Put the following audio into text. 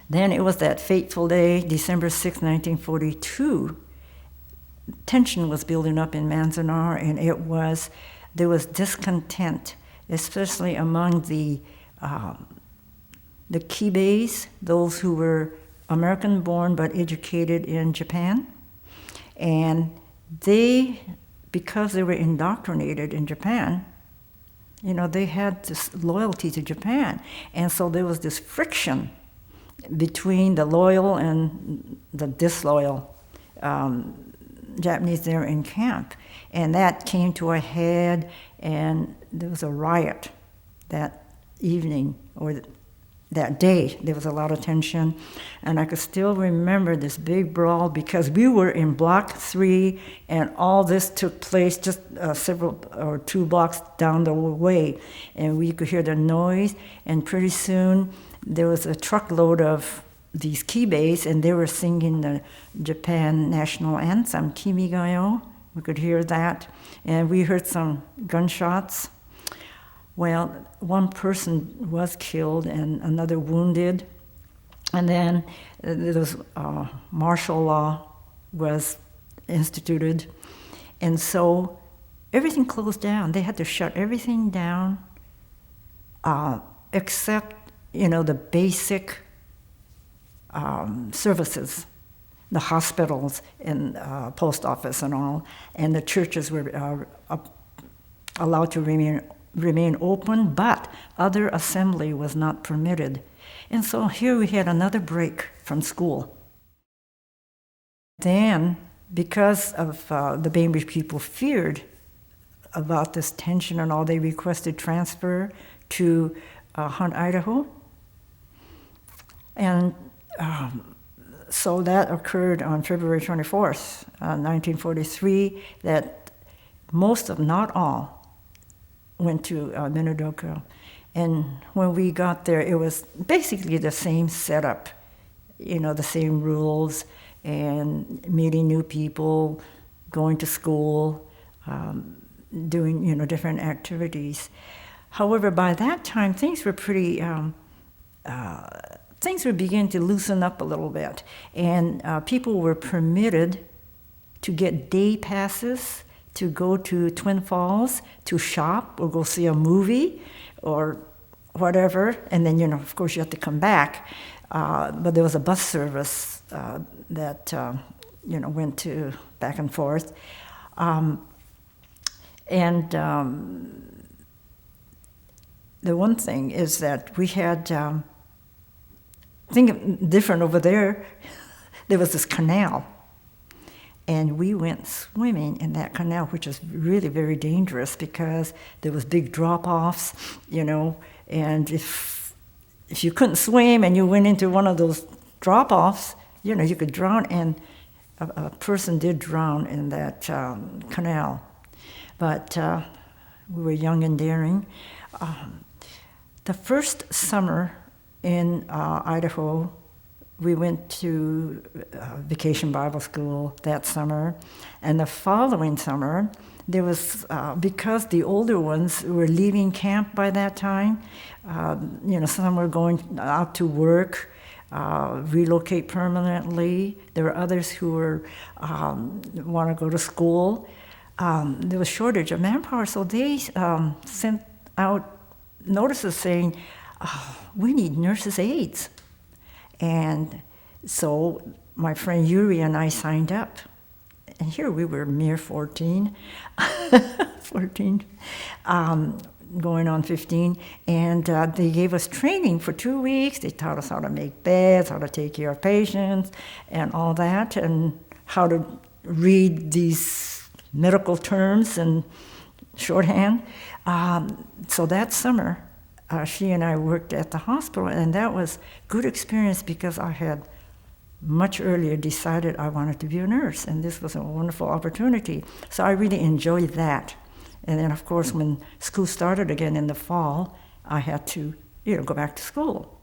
Then it was that fateful day, December 6, 1942. Tension was building up in Manzanar, and there was discontent, especially among the Kibes, those who were American-born but educated in Japan. And they, because they were indoctrinated in Japan, they had this loyalty to Japan. And so there was this friction between the loyal and the disloyal Japanese there in camp. And that came to a head, and there was a riot that evening, or that day. There was a lot of tension, and I could still remember this big brawl because we were in Block 3, and all this took place just several or 2 blocks down the way, and we could hear the noise, and pretty soon there was a truckload of these Kibes, and they were singing the Japan national anthem, Kimi ga yo. We could hear that, and we heard some gunshots. Well, one person was killed and another wounded, and then there was martial law was instituted, and so everything closed down. They had to shut everything down, except the basic services, the hospitals and post office and all, and the churches were allowed to remain open, but other assembly was not permitted. And so here we had another break from school. Then, because of the Bainbridge people feared about this tension and all, they requested transfer to Hunt, Idaho. And so that occurred on February 24th, 1943, that most of, not all, went to Minidoka. And when we got there, it was basically the same setup, the same rules, and meeting new people, going to school, doing, different activities. However, by that time, things were pretty, things were beginning to loosen up a little bit. And people were permitted to get day passes to go to Twin Falls to shop or go see a movie or whatever. And then, of course, you have to come back. But there was a bus service that, went to back and forth. The one thing is that we had, different over there, there was this canal. And we went swimming in that canal, which is really very dangerous because there was big drop-offs, and if you couldn't swim and you went into one of those drop-offs, you could drown, and a person did drown in that canal. But we were young and daring. The first summer in Idaho, we went to Vacation Bible School that summer, and the following summer, there was, because the older ones were leaving camp by that time, some were going out to work, relocate permanently. There were others who were want to go to school. There was shortage of manpower, so they sent out notices saying, we need nurses' aides. And so my friend Yuri and I signed up. And here we were mere 14, 14, going on 15. And they gave us training for 2 weeks. They taught us how to make beds, how to take care of patients, and all that, and how to read these medical terms and shorthand. So that summer, she and I worked at the hospital, and that was good experience because I had much earlier decided I wanted to be a nurse, and this was a wonderful opportunity. So I really enjoyed that. And then, of course, when school started again in the fall, I had to, go back to school.